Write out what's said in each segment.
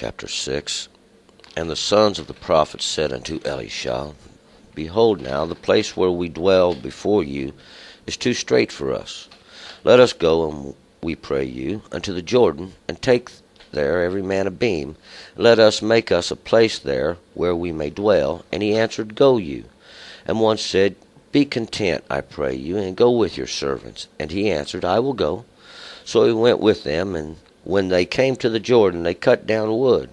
chapter 6. And the sons of the prophets said unto Elisha, Behold now, the place where we dwell before you is too strait for us. Let us go, and we pray you, unto the Jordan, and take there every man a beam. Let us make us a place there where we may dwell. And he answered, Go you. And one said, Be content, I pray you, and go with your servants. And he answered, I will go. So he went with them, and when they came to the Jordan, they cut down wood.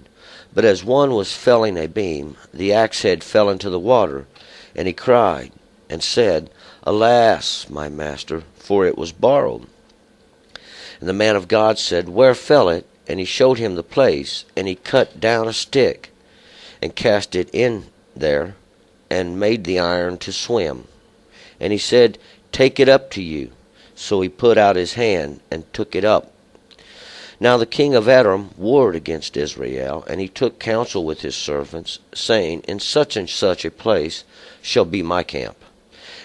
But as one was felling a beam, the axe head fell into the water, and he cried, and said, Alas, my master, for it was borrowed. And the man of God said, Where fell it? And he showed him the place, and he cut down a stick, and cast it in there, and made the iron to swim. And he said, Take it up to you. So he put out his hand, and took it up. Now the king of Edom warred against Israel, and he took counsel with his servants, saying, In such and such a place shall be my camp.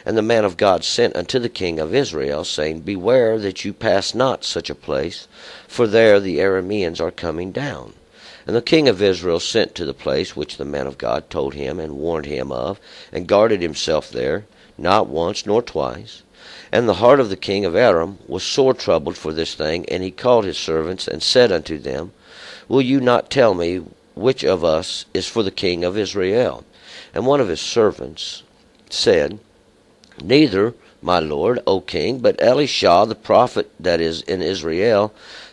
And the man of God sent unto the king of Israel, saying, Beware that you pass not such a place, for there the Arameans are coming down. And the king of Israel sent to the place which the man of God told him and warned him of, and guarded himself there, not once nor twice. And the heart of the king of Edom was sore troubled for this thing, and he called his servants, and said unto them, Will you not tell me which of us is for the king of Israel? And one of his servants said, Neither, my lord, O king, but Elisha the prophet that is in Israel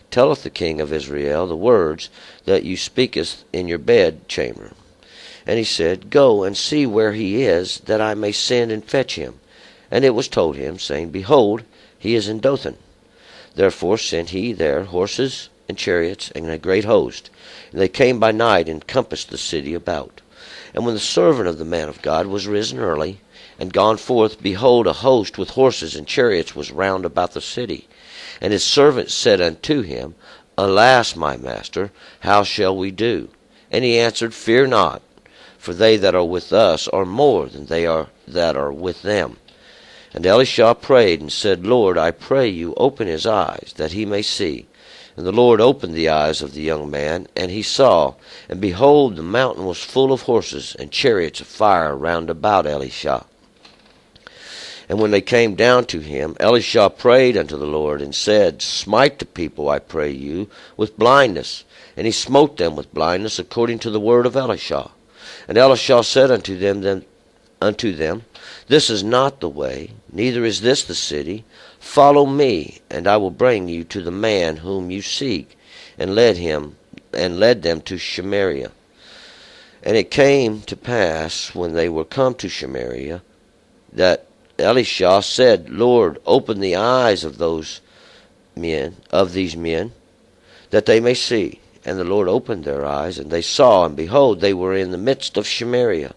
telleth the king of Israel the words that you speakest in your bedchamber. And he said, Go and see where he is, that I may send and fetch him. And it was told him, saying, Behold, he is in Dothan. Therefore sent he there horses and chariots and a great host. And they came by night and compassed the city about. And when the servant of the man of God was risen early, and gone forth, behold, a host with horses and chariots was round about the city. And his servant said unto him, Alas, my master, how shall we do? And he answered, Fear not, for they that are with us are more than they are that are with them. And Elisha prayed and said, Lord, I pray you, open his eyes, that he may see. And the Lord opened the eyes of the young man, and he saw. And behold, the mountain was full of horses and chariots of fire round about Elisha. And when they came down to him, Elisha prayed unto the Lord, and said, Smite the people, I pray you, with blindness. And he smote them with blindness, according to the word of Elisha. And Elisha said unto them, This is not the way, neither is this the city. Follow me, and I will bring you to the man whom you seek. And led them to Samaria. And it came to pass, when they were come to Samaria, that Elisha said, Lord, open the eyes of these men, that they may see. And the Lord opened their eyes, and they saw, and behold, they were in the midst of Samaria.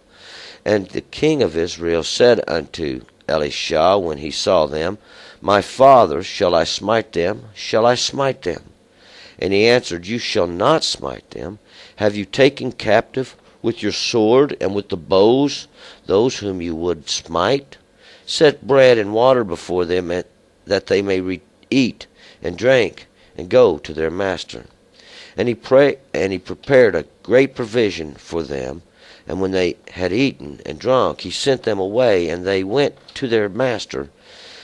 And the king of Israel said unto Elisha, when he saw them, My father, shall I smite them? Shall I smite them? And he answered, You shall not smite them. Have you taken captive with your sword and with the bows those whom you would smite? Set bread and water before them, that they may eat and drink, and go to their master. And he prepared a great provision for them. And when they had eaten and drunk, he sent them away, and they went to their master.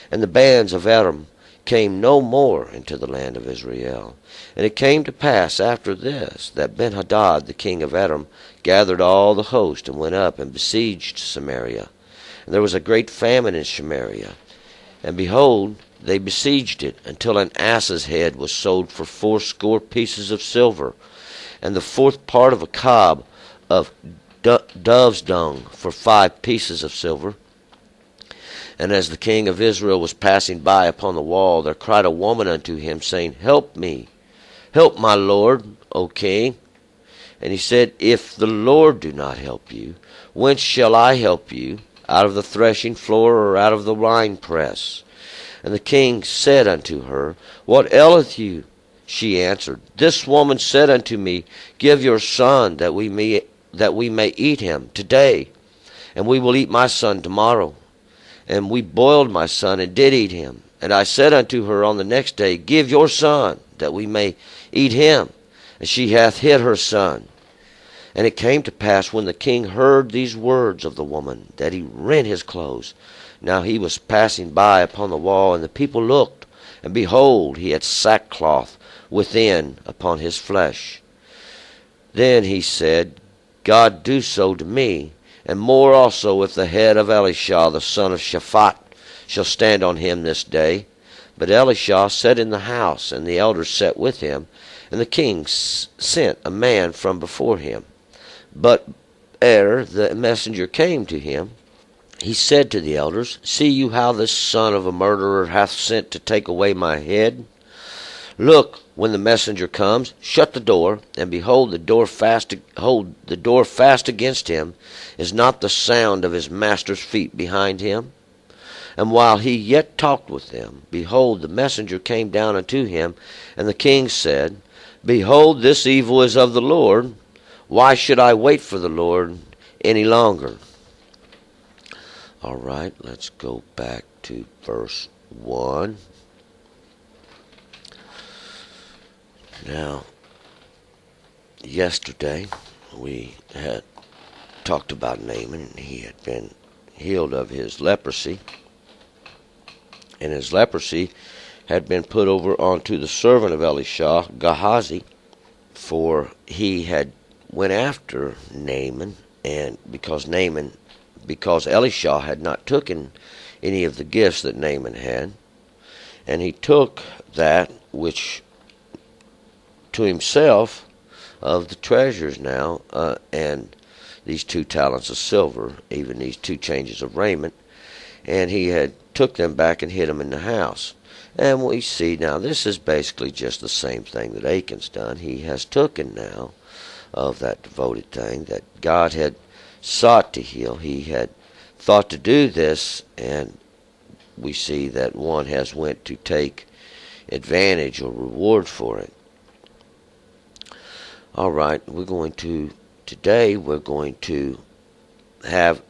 And the bands of Edom came no more into the land of Israel. And it came to pass after this, that Benhadad the king of Edom gathered all the host, and went up and besieged Samaria. And there was a great famine in Samaria. And behold, they besieged it, until an ass's head was sold for 80 pieces of silver, and the 4th part of a cob of dove's dung for 5 pieces of silver. And as the king of Israel was passing by upon the wall, there cried a woman unto him, saying, Help me, help my lord, O king. And he said, If the Lord do not help you, whence shall I help you? Out of the threshing floor, or out of the winepress? And the king said unto her, What aileth you? She answered, This woman said unto me, Give your son, that we may eat him today, and we will eat my son tomorrow. And we boiled my son, and did eat him. And I said unto her on the next day, Give your son, that we may eat him. and she hath hid her son. And it came to pass, when the king heard these words of the woman, that he rent his clothes. Now he was passing by upon the wall, and the people looked, and behold, he had sackcloth within upon his flesh. Then he said, God do so to me, and more also, if the head of Elisha the son of Shaphat shall stand on him this day. But Elisha sat in the house, and the elders sat with him, and the king sent a man from before him. But ere the messenger came to him, he said to the elders, See you how this son of a murderer hath sent to take away my head? Look, when the messenger comes, shut the door, and behold, hold the door fast against him. Is not the sound of his master's feet behind him? And while he yet talked with them, behold, the messenger came down unto him, and the king said, Behold, this evil is of the Lord. Why should I wait for the Lord any longer? All right, let's go back to verse 1. Now, yesterday we had talked about Naaman. He had been healed of his leprosy, and his leprosy had been put over onto the servant of Elisha, Gehazi, for he had went after Naaman, and because Elisha had not taken any of the gifts that Naaman had, and he took that which to himself of the treasures now, and these 2 talents of silver, even these 2 changes of raiment, and he had took them back and hid them in the house. And we see now this is basically just the same thing that Achan's done. He has taken now of that devoted thing that God had sought to heal. He had thought to do this, and we see that one has went to take advantage or reward for it. All right, today we're going to have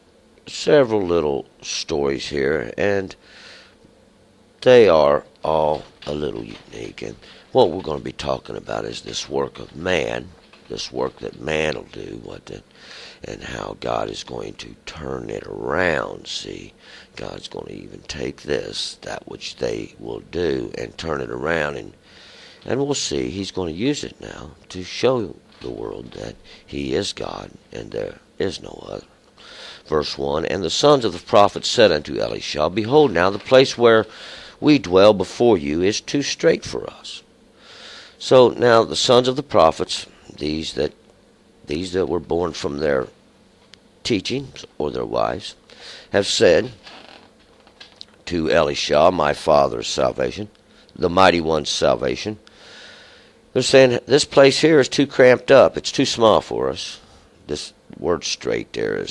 several little stories here, and they are all a little unique. And what we're going to be talking about is this work of man, this work that man will do, and how God is going to turn it around. See, God's going to even take that which they will do, and turn it around, and we'll see. He's going to use it now to show the world that he is God, and there is no other. Verse 1, And the sons of the prophets said unto Elisha, Behold, now the place where we dwell before you is too strait for us. So now the sons of the prophets, these that were born from their teachings or their wives, have said to Elisha, my father's salvation, the mighty one's salvation, they're saying, this place here is too cramped up. It's too small for us. This word strait there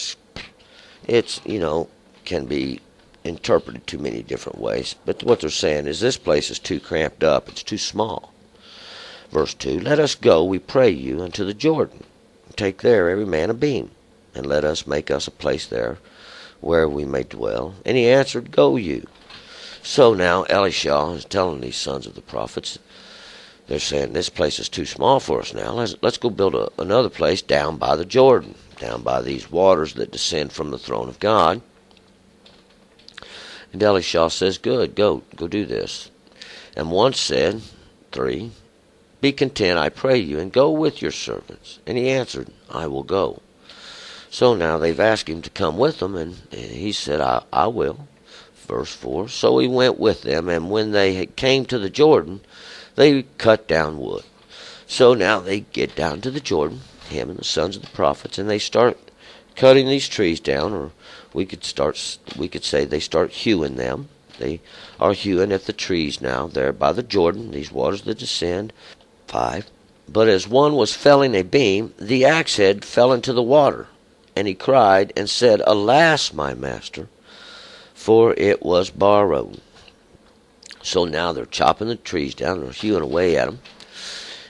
can be interpreted too many different ways. But what they're saying is this place is too cramped up. It's too small. Verse 2, Let us go, we pray you, unto the Jordan. Take there every man a beam, and let us make us a place there where we may dwell. And he answered, Go you. So now Elisha is telling these sons of the prophets, they're saying, this place is too small for us now. Let's go build another place down by the Jordan, down by these waters that descend from the throne of God. And Elisha says, Good, go do this. And one said, 3, Be content, I pray you, and go with your servants. And he answered, I will go. So now they've asked him to come with them, and he said, I will. Verse 4, So he went with them, and when they came to the Jordan, they cut down wood. So now they get down to the Jordan, him and the sons of the prophets, and they start cutting these trees down, or we could say they start hewing them. They are hewing at the trees now there by the Jordan, these waters that descend. 5. But as one was felling a beam, the axe head fell into the water, and he cried and said, Alas, my master, for it was borrowed. So now they're chopping the trees down, they're hewing away at them,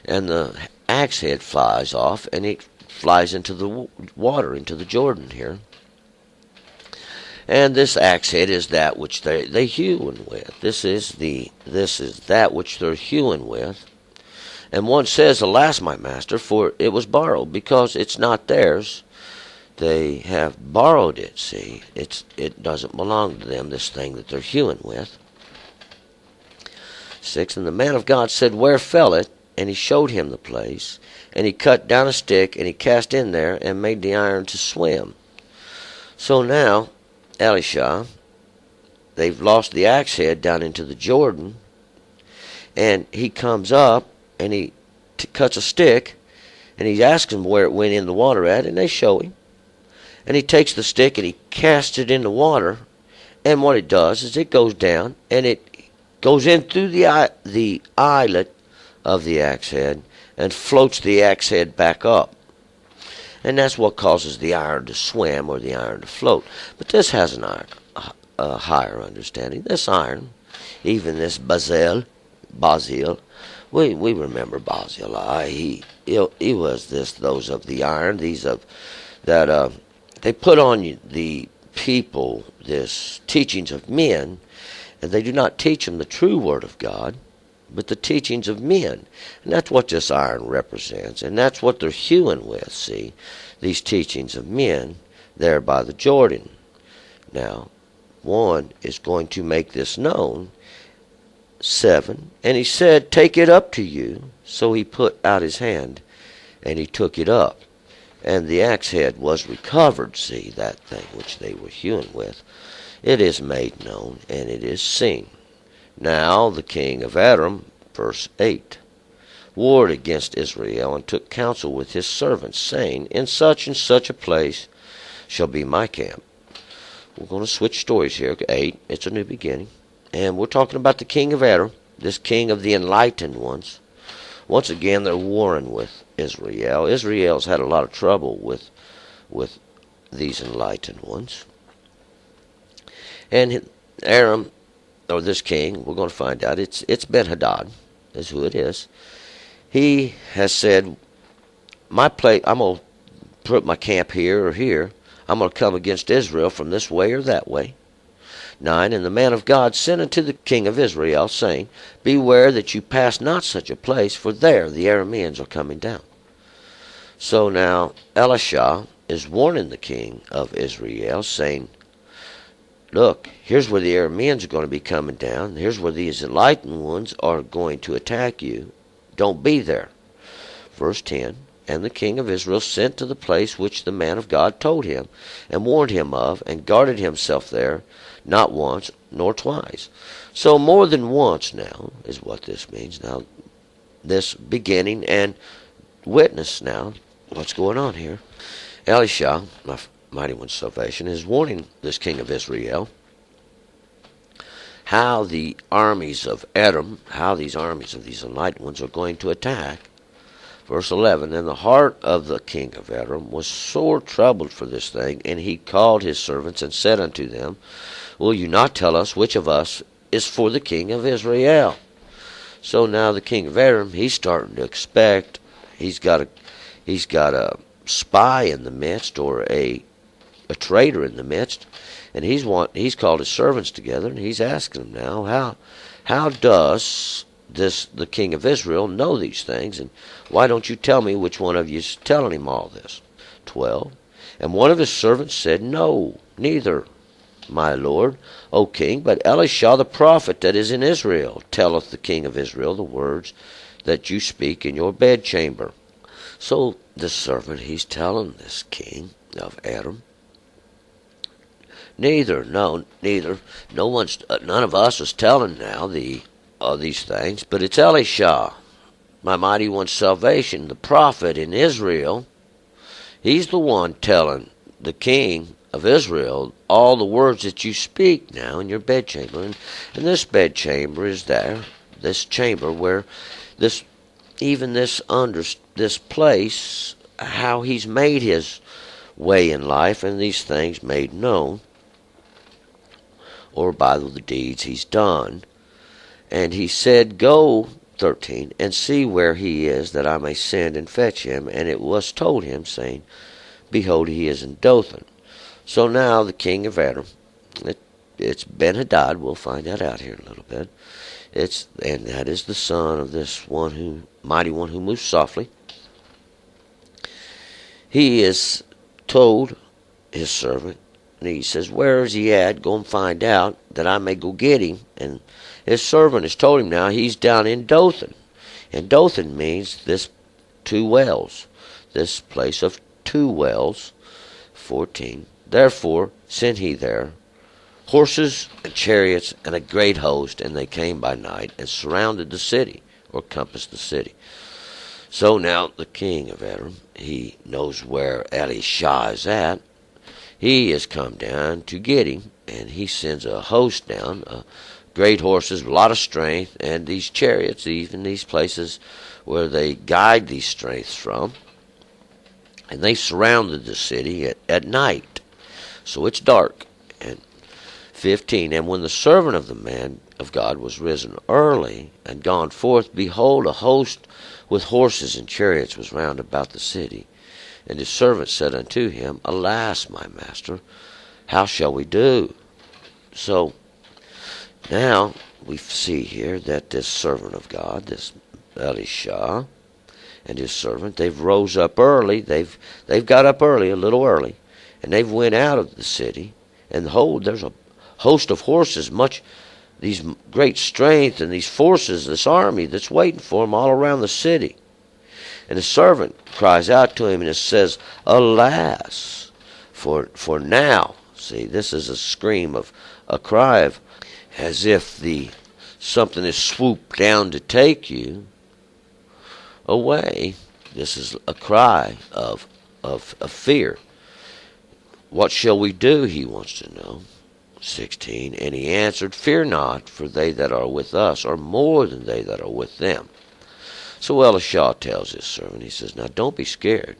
and the axe head flies off, and it flies into the water, into the Jordan here. And this axe head is that which they hewing with. This is that which they're hewing with. And one says, Alas, my master, for it was borrowed, because it's not theirs. They have borrowed it, see. It doesn't belong to them, this thing that they're hewing with. 6, and the man of God said, Where fell it? And he showed him the place. And he cut down a stick, and he cast in there, and made the iron to swim. So now, Elisha, they've lost the axe head down into the Jordan, and he comes up, and he cuts a stick, and he asks them where it went in the water at, and they show him. And he takes the stick, and he casts it in the water, and what it does is it goes down, and it goes in through the eyelet of the axe head, and floats the axe head back up. And that's what causes the iron to swim, or the iron to float. But this has a higher understanding. This iron, even this Basil, we remember Barzillai. He was those of the iron, these of that they put on the people this teachings of men, and they do not teach them the true word of God, but the teachings of men. And that's what this iron represents, and that's what they're hewing with, see, these teachings of men there by the Jordan. Now, one is going to make this known. 7, and he said, Take it up to you. So he put out his hand, and he took it up. And the axe head was recovered, see, that thing which they were hewing with. It is made known, and it is seen. Now the king of Edom, verse 8, warred against Israel, and took counsel with his servants, saying, In such and such a place shall be my camp. We're going to switch stories here. 8, it's a new beginning. And we're talking about the king of Edom, this king of the enlightened ones. Once again, they're warring with Israel. Israel's had a lot of trouble with these enlightened ones. And Aram, or this king, we're going to find out, it's Ben-Hadad, is who it is. He has said, I'm going to put my camp here or here. I'm going to come against Israel from this way or that way. 9, and the man of God sent unto the king of Israel, saying, Beware that you pass not such a place, for there the Arameans are coming down. So now Elisha is warning the king of Israel, saying, Look, here's where the Arameans are going to be coming down. Here's where these enlightened ones are going to attack you. Don't be there. Verse 10, And the king of Israel sent to the place which the man of God told him, and warned him of, and guarded himself there, not once nor twice. So more than once now is what this means. Now, this beginning and witness now, what's going on here. Elisha, my mighty one's salvation, is warning this king of Israel how the armies of Edom, how these armies of these enlightened ones are going to attack. Verse 11, And the heart of the king of Edom was sore troubled for this thing, and he called his servants and said unto them, Will you not tell us which of us is for the king of Israel? So now the king of Edom, he's starting to expect. He's got a spy in the midst, or a traitor in the midst, and he's called his servants together, and he's asking them now, how does the king of Israel know these things, and why don't you tell me which one of you is telling him all this? 12, And one of his servants said, No, neither, my lord, O king, but Elisha the prophet that is in Israel telleth the king of Israel the words that you speak in your bedchamber. So the servant, he's telling this king of Edom, none of us is telling now these things, but it's Elisha, my mighty one's salvation, the prophet in Israel. He's the one telling the king of Israel all the words that you speak now in your bedchamber. And this bedchamber is there, this chamber where this place, how he's made his way in life, and these things made known, or by the deeds he's done. And he said, Go, 13, and see where he is, that I may send and fetch him. And it was told him, saying, Behold, he is in Dothan. So now the king of Edom, it's Ben-Hadad, we'll find that out here in a little bit. And that is the son of this mighty one who moves softly. He is told his servant, and he says, "Where is he at? Go and find out, that I may go get him." And his servant has told him now he's down in Dothan. And Dothan means this two wells, this place of two wells. 14. Therefore sent he there horses and chariots and a great host, and they came by night and surrounded the city, or compassed the city. So now the king of Edom, he knows where Elisha is at. He has come down to get him, and he sends a host down, great horses, a lot of strength, and these chariots, even these places where they guide these strengths from. And they surrounded the city at night. So it's dark. And 15, and when the servant of the man of God was risen early and gone forth, behold, a host with horses and chariots was round about the city. And his servant said unto him, Alas, my master, how shall we do? So now we see here that this servant of God, this Elisha, and his servant, they've rose up early. They've got up early, a little early, and they've went out of the city. And behold, there's a host of horses, these great strength, and these forces, this army that's waiting for them all around the city. And the servant cries out to him, and it says, Alas, for now. See, this is a scream of a cry of, as if something is swooped down to take you away. This is a cry of fear. What shall we do? He wants to know. 16. And he answered, Fear not, for they that are with us are more than they that are with them. So Elisha tells his servant, he says, Now don't be scared,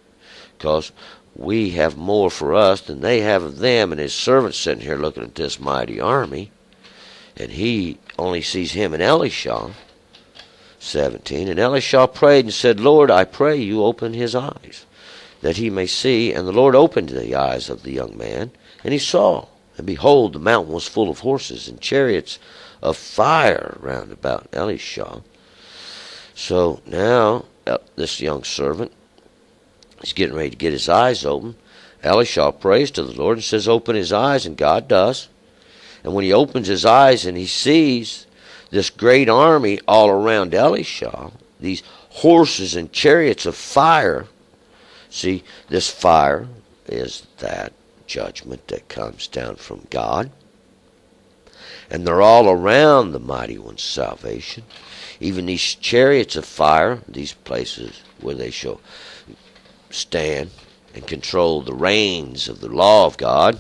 because we have more for us than they have of them. And his servant's sitting here looking at this mighty army, and he only sees him and Elisha. 17. And Elisha prayed and said, Lord, I pray you open his eyes, that he may see. And the Lord opened the eyes of the young man, and he saw. And behold, the mountain was full of horses and chariots of fire round about Elisha. So now this young servant is getting ready to get his eyes open. Elisha prays to the Lord and says, Open his eyes, and God does. And when he opens his eyes and he sees this great army all around Elisha, these horses and chariots of fire. See, this fire is that judgment that comes down from God. And they're all around the mighty one's salvation. Even these chariots of fire, these places where they shall stand and control the reins of the law of God.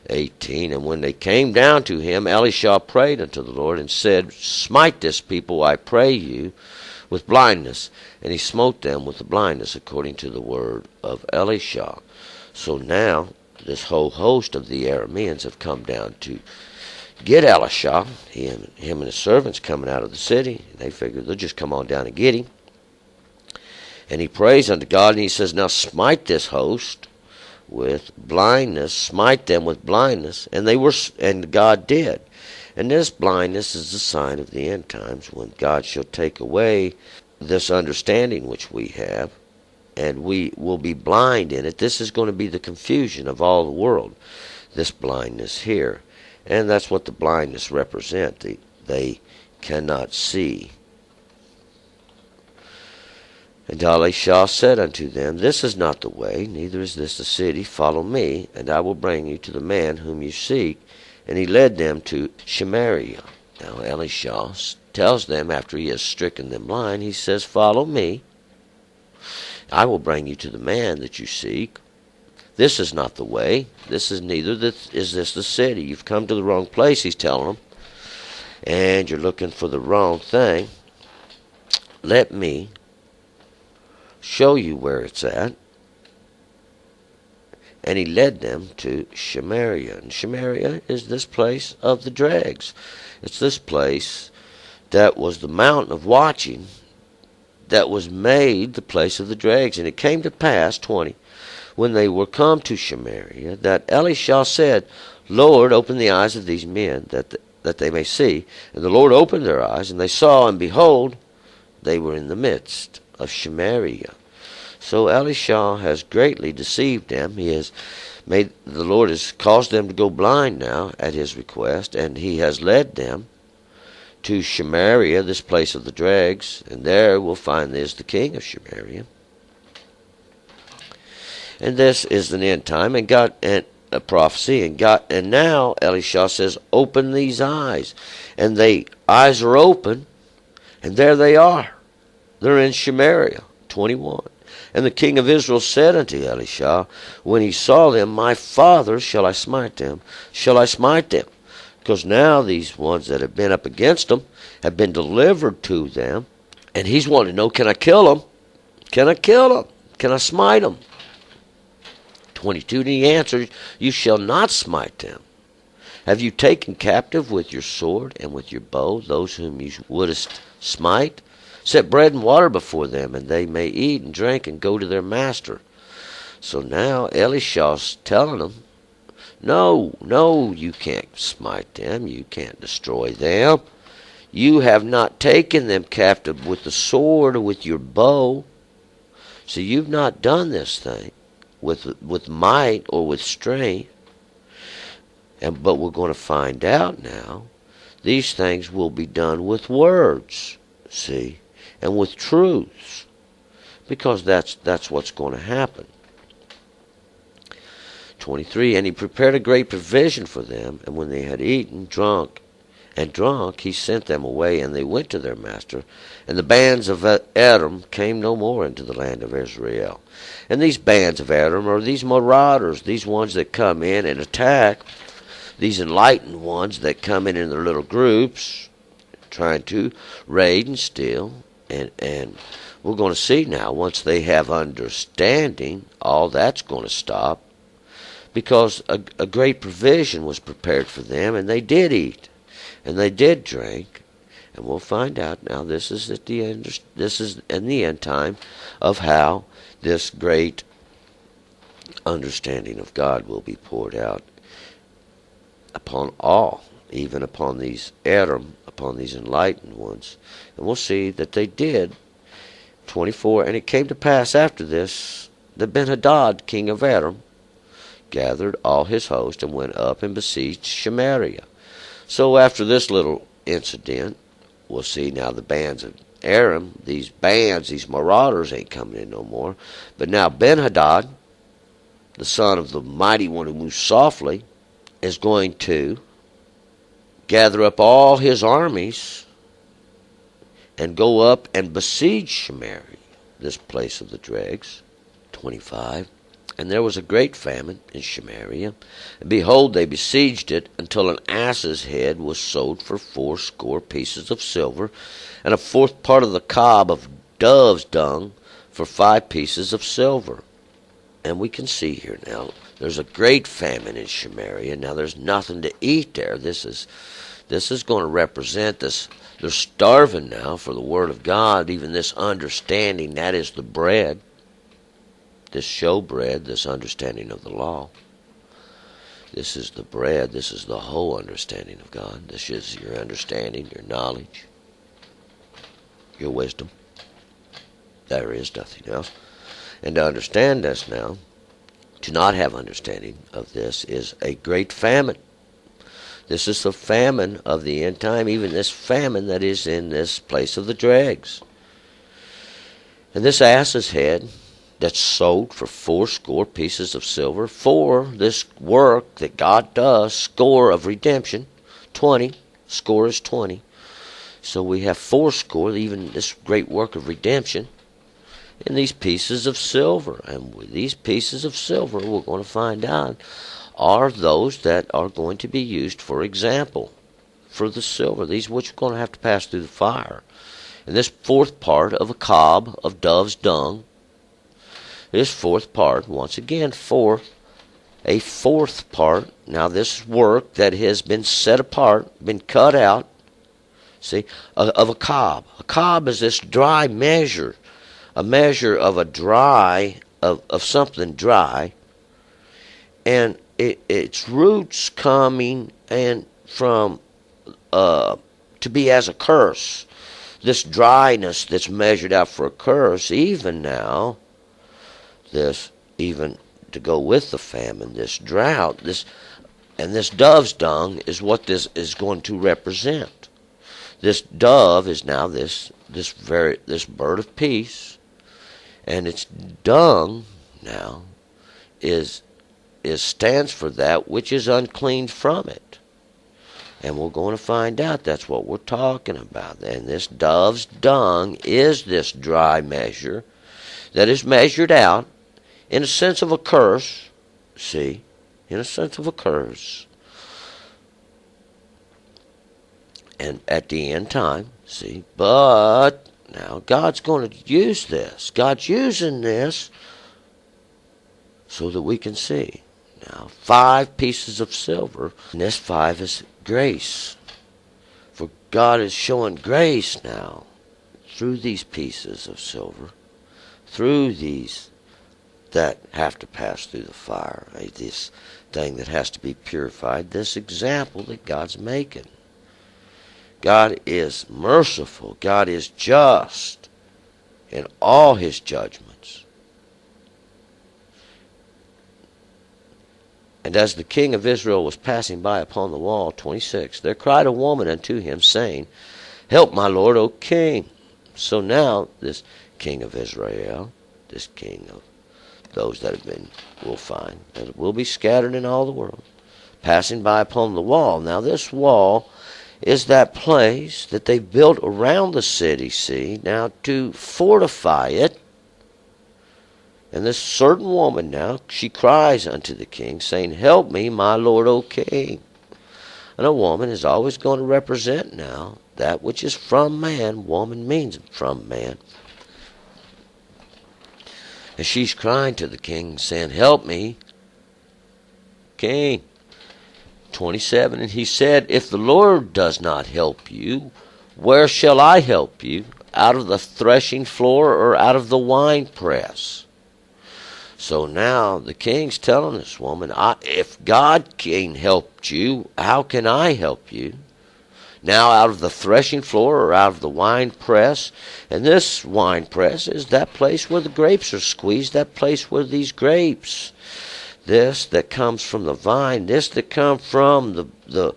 18. And when they came down to him, Elisha prayed unto the Lord and said, Smite this people, I pray you, with blindness. And he smote them with the blindness, according to the word of Elisha. So now this whole host of the Arameans have come down to get Elisha. Him and his servants coming out of the city. They figure they'll just come on down and get him. And he prays unto God, and he says, Now smite this host with blindness, smite them with blindness. And God did. And this blindness is the sign of the end times, when God shall take away this understanding which we have, and we will be blind in it. This is going to be the confusion of all the world, this blindness here. And that's what the blindness represents. They cannot see. And Elisha said unto them, This is not the way, neither is this the city. Follow me, and I will bring you to the man whom you seek. And he led them to Samaria. Now Elisha tells them, after he has stricken them blind, he says, Follow me. I will bring you to the man that you seek. This is not the way. This is is this the city. You've come to the wrong place, he's telling them. And you're looking for the wrong thing. Let me show you where it's at. And he led them to Samaria. And Samaria is this place of the dregs. It's this place that was the mountain of watching that was made the place of the dregs. And it came to pass, 20, when they were come to Samaria, that Elisha said, Lord, open the eyes of these men, that that they may see. And the Lord opened their eyes, and they saw, and behold, they were in the midst of Samaria. So Elisha has greatly deceived them. The Lord has caused them to go blind now at his request, and he has led them to Samaria, this place of the dregs, and there we'll find this the king of Samaria. And this is an end time, and God and a prophecy, and now Elisha says, open these eyes, and the eyes are open, and there they are. They're in Samaria. 21. And the king of Israel said unto Elisha, when he saw them, my father, shall I smite them? Shall I smite them? Because now these ones that have been up against them have been delivered to them, and he's wanting to know, can I kill them? Can I kill them? Can I smite them? 22. And he answered, you shall not smite them. Have you taken captive with your sword and with your bow those whom you wouldest smite? Set bread and water before them, and they may eat and drink and go to their master. So now Elisha's telling them, no, you can't smite them. You can't destroy them. You have not taken them captive with the sword or with your bow. So you've not done this thing with might or with strength. But we're going to find out now, these things will be done with words, see, and with truths, because that's what's going to happen. 23. And he prepared a great provision for them, and when they had eaten, drunk, he sent them away, and they went to their master. And the bands of Edom came no more into the land of Israel. And these bands of Edom are these marauders, these ones that come in and attack, these enlightened ones that come in their little groups, trying to raid and steal. And we're going to see now, once they have understanding, all that's going to stop, because a great provision was prepared for them, and they did eat, and they did drink. And we'll find out now, this is in the end time of how this great understanding of God will be poured out upon all, even upon these Edom, upon these enlightened ones. And we'll see that they did. 24. And it came to pass after this, that Ben-Hadad, king of Edom, gathered all his host and went up and besieged Samaria. So after this little incident, we'll see now the bands of Aram, these marauders ain't coming in no more. But now Ben-Hadad, the son of the mighty one who moves softly, is going to gather up all his armies and go up and besiege Samaria, this place of the dregs. 25. And there was a great famine in Samaria, and behold, they besieged it until an ass's head was sold for 80 pieces of silver, and a fourth part of the cob of dove's dung for 5 pieces of silver. And we can see here now, there's a great famine in Samaria. Now there's nothing to eat there. This is going to represent this. They're starving now for the Word of God, even this understanding, that is the bread. This showbread, this understanding of the law. This is the bread. This is the whole understanding of God. This is your understanding, your knowledge, your wisdom. There is nothing else. And to understand this now, to not have understanding of this, is a great famine. This is the famine of the end time, even this famine that is in this place of the dregs. And this ass's head that's sold for 80 pieces of silver for this work that God does, score of redemption, 20, score is 20. So we have 80, even this great work of redemption, in these pieces of silver. And with these pieces of silver, we're going to find out, are those that are going to be used, for example, for the silver, these which are going to have to pass through the fire. And this fourth part of a cob of dove's dung, this fourth part, once again, for a fourth part. Now this work that has been set apart, been cut out, see, of a cob. A cob is this dry measure, a measure of a dry, of something dry, and its roots coming and from to be as a curse. This dryness that's measured out for a curse, even now, even to go with the famine, this drought, and this dove's dung is what this is going to represent. This dove is now this bird of peace, and its dung now stands for that which is unclean from it. And we're going to find out that's what we're talking about. And this dove's dung is this dry measure that is measured out in a sense of a curse. See? In a sense of a curse. And at the end time, see? But now God's going to use this. God's using this so that we can see. Now, 5 pieces of silver, and this 5 is grace. For God is showing grace now through these pieces of silver, through these that have to pass through the fire, this thing that has to be purified, this example that God's making. God is merciful. God is just in all his judgments. And as the king of Israel was passing by upon the wall, 26, there cried a woman unto him, saying, Help, my lord, O king. So now this king of Israel, this king of those that have been, we'll find, that will be scattered in all the world, passing by upon the wall. Now this wall is that place that they built around the city, see, now to fortify it. And this certain woman now, she cries unto the king, saying, Help me, my lord, O king. And a woman is always going to represent now that which is from man. Woman means from man. And she's crying to the king, saying, Help me, king. 27, and he said, If the Lord does not help you, where shall I help you? Out of the threshing floor or out of the winepress? So now the king's telling this woman, if God can help you, how can I help you? Now out of the threshing floor or out of the winepress? And this winepress is that place where the grapes are squeezed, that place where these grapes, this that comes from the vine, this that comes from the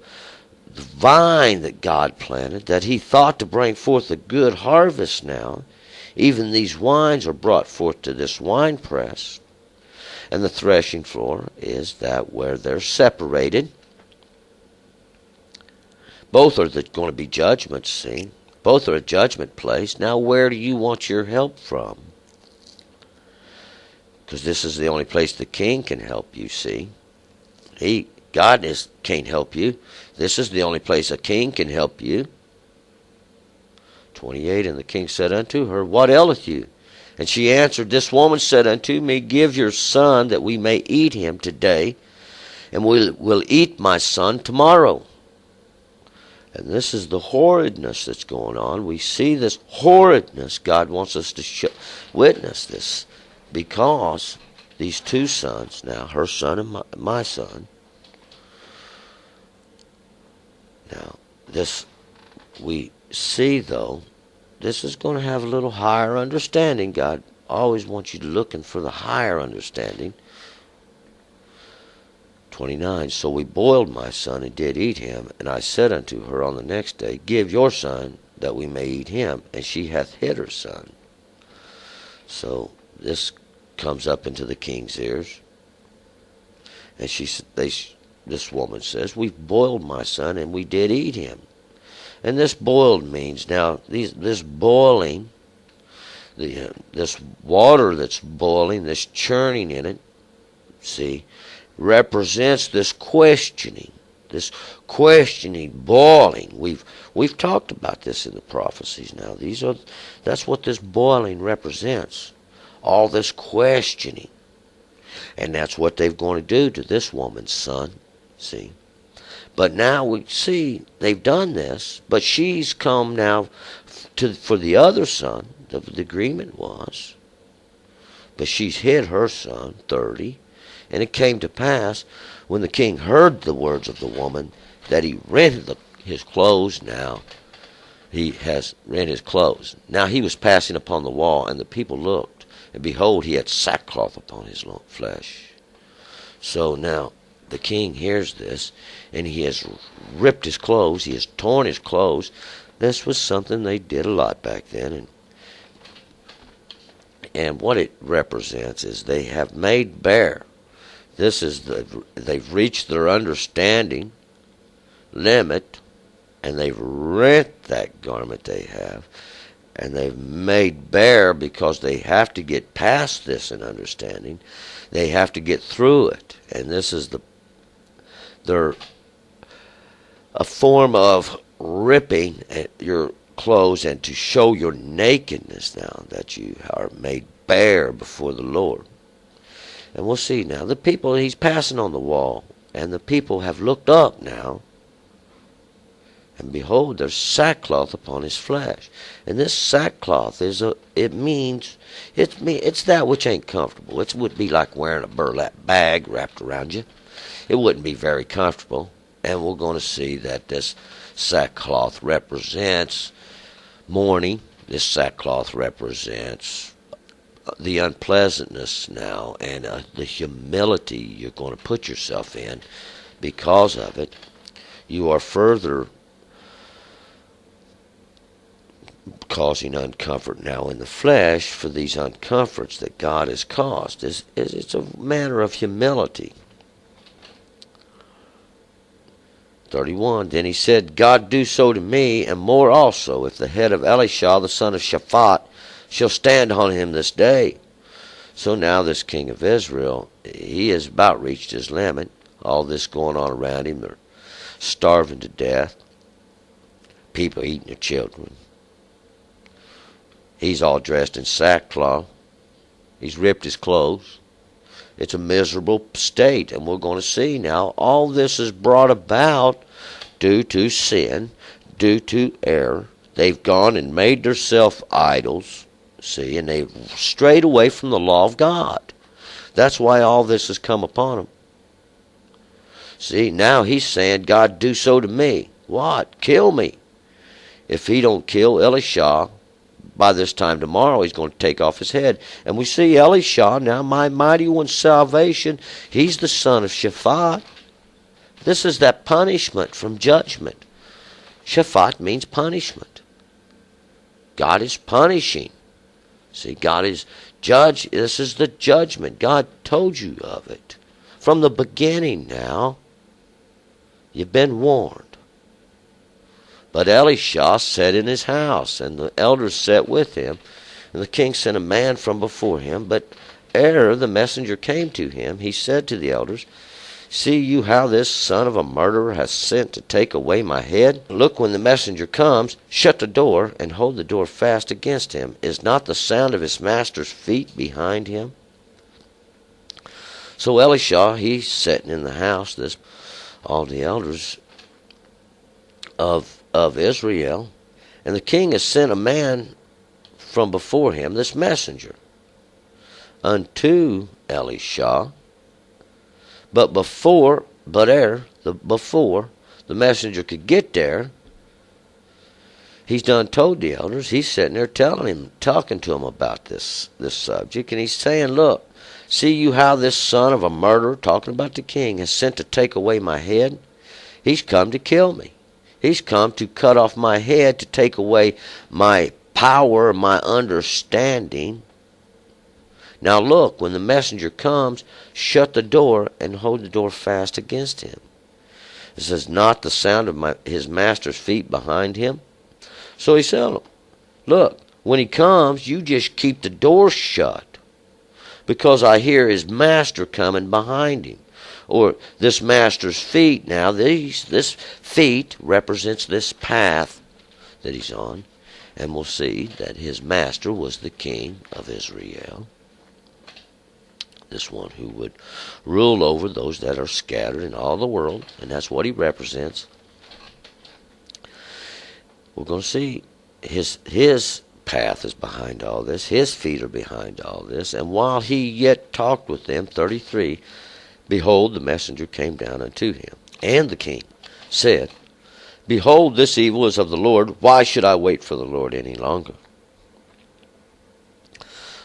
vine that God planted, that he thought to bring forth a good harvest now. Even these wines are brought forth to this winepress. And the threshing floor is that where they're separated. Both are going to be judgments, see? Both are a judgment place. Now where do you want your help from? Because this is the only place the king can help you, see? God can't help you. This is the only place a king can help you. 28, and the king said unto her, What aileth you? And she answered, This woman said unto me, Give your son, that we may eat him today, and we'll eat my son tomorrow. And this is the horridness that's going on. We see this horridness. God wants us to witness this, because these 2 sons, now her son and my son, now this we see, though, this is going to have a little higher understanding. God always wants you looking for the higher understanding. 29, So we boiled my son and did eat him. And I said unto her on the next day, Give your son, that we may eat him. And she hath hid her son. So this comes up into the king's ears. And this woman says, We've boiled my son and we did eat him. And this boiled means, now, this boiling, this water that's boiling, this churning in it, see, represents this questioning, boiling. We've talked about this in the prophecies now. That's what this boiling represents. All this questioning. And that's what they're going to do to this woman's son, see. But now we see they've done this, but she's come now for the other son, the agreement was. But she's hid her son, 30. And it came to pass, when the king heard the words of the woman, that he rent his clothes now. He has rent his clothes. Now he was passing upon the wall, and the people looked, and behold, he had sackcloth upon his flesh. So now the king hears this, and he has ripped his clothes. He has torn his clothes. This was something they did a lot back then, and what it represents is they have made bare. This is they've reached their understanding limit, and they've rent that garment they have, and they've made bare because they have to get past this in understanding. They have to get through it, and this is they're a form of ripping at your clothes and to show your nakedness now that you are made bare before the Lord. And we'll see now. The people, he's passing on the wall, and the people have looked up now, and behold, there's sackcloth upon his flesh. And this sackcloth it's that which ain't comfortable. It would be like wearing a burlap bag wrapped around you. It wouldn't be very comfortable. And we're going to see that this sackcloth represents mourning. This sackcloth represents the unpleasantness now, and the humility you're going to put yourself in because of it. You are further causing uncomfort now in the flesh for these uncomforts that God has caused. It's a matter of humility. 31, then he said, God do so to me, and more also, if the head of Elisha, the son of Shaphat, shall stand on him this day. So now this king of Israel, he has about reached his limit. All this going on around him, they're starving to death. People eating their children. He's all dressed in sackcloth. He's ripped his clothes. It's a miserable state, and we're going to see now all this is brought about due to sin, due to error. They've gone and made themselves idols, see, and they've strayed away from the law of God. That's why all this has come upon them. See, now he's saying, God, do so to me. What? Kill me. If he don't kill Elisha, by this time tomorrow, he's going to take off his head. And we see Elisha, now my mighty one's salvation, he's the son of Shaphat. This is that punishment from judgment. Shaphat means punishment. God is punishing. See, God is judge. This is the judgment. God told you of it. From the beginning now, you've been warned. But Elisha sat in his house, and the elders sat with him. And the king sent a man from before him. But ere the messenger came to him, he said to the elders, See you how this son of a murderer has sent to take away my head? Look, when the messenger comes, shut the door, and hold the door fast against him. Is not the sound of his master's feet behind him? So Elisha, he's sitting in the house, all the elders of Israel, and the king has sent a man from before him, this messenger, unto Elisha. But before the messenger could get there, he's done told the elders. He's sitting there telling him, talking to him about this subject, and he's saying, Look, see you how this son of a murderer, talking about the king, has sent to take away my head? He's come to kill me. He's come to cut off my head, to take away my power, my understanding. Now look, when the messenger comes, shut the door and hold the door fast against him. It says, not the sound of his master's feet behind him. So he said, Look, when he comes, you just keep the door shut, because I hear his master coming behind him. Or this master's feet. Now, this feet represents this path that he's on. And we'll see that his master was the king of Israel. This one who would rule over those that are scattered in all the world. And that's what he represents. We're going to see his path is behind all this. His feet are behind all this. And while he yet talked with them, 33, behold, the messenger came down unto him. And the king said, Behold, this evil is of the Lord. Why should I wait for the Lord any longer?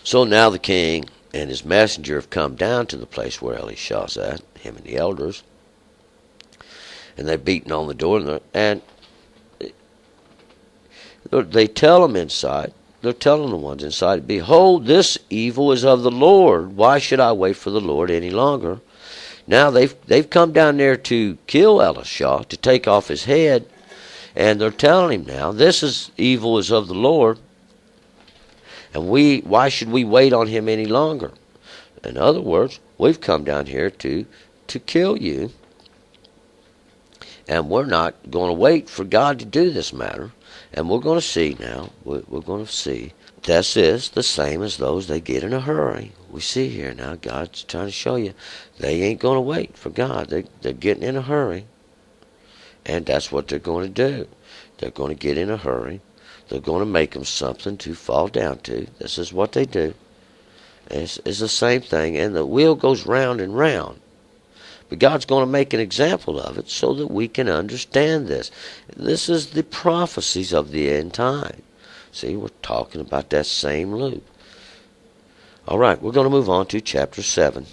So now the king and his messenger have come down to the place where Elisha's at, him and the elders, and they've beaten on the door, and they tell them inside, they're telling the ones inside, behold, this evil is of the Lord. Why should I wait for the Lord any longer? Now they've come down there to kill Elisha, to take off his head, and they're telling him now, this evil is of the Lord, and why should we wait on him any longer? In other words, we've come down here to kill you, and we're not going to wait for God to do this matter. And we're going to see now, we're going to see, this is the same as those they get in a hurry. We see here now, God's trying to show you, they ain't going to wait for God. They're getting in a hurry. And that's what they're going to do. They're going to get in a hurry. They're going to make them something to fall down to. This is what they do. It's the same thing, and the wheel goes round and round. But God's going to make an example of it so that we can understand this. This is the prophecies of the end time. See, we're talking about that same loop. All right, we're going to move on to chapter 7.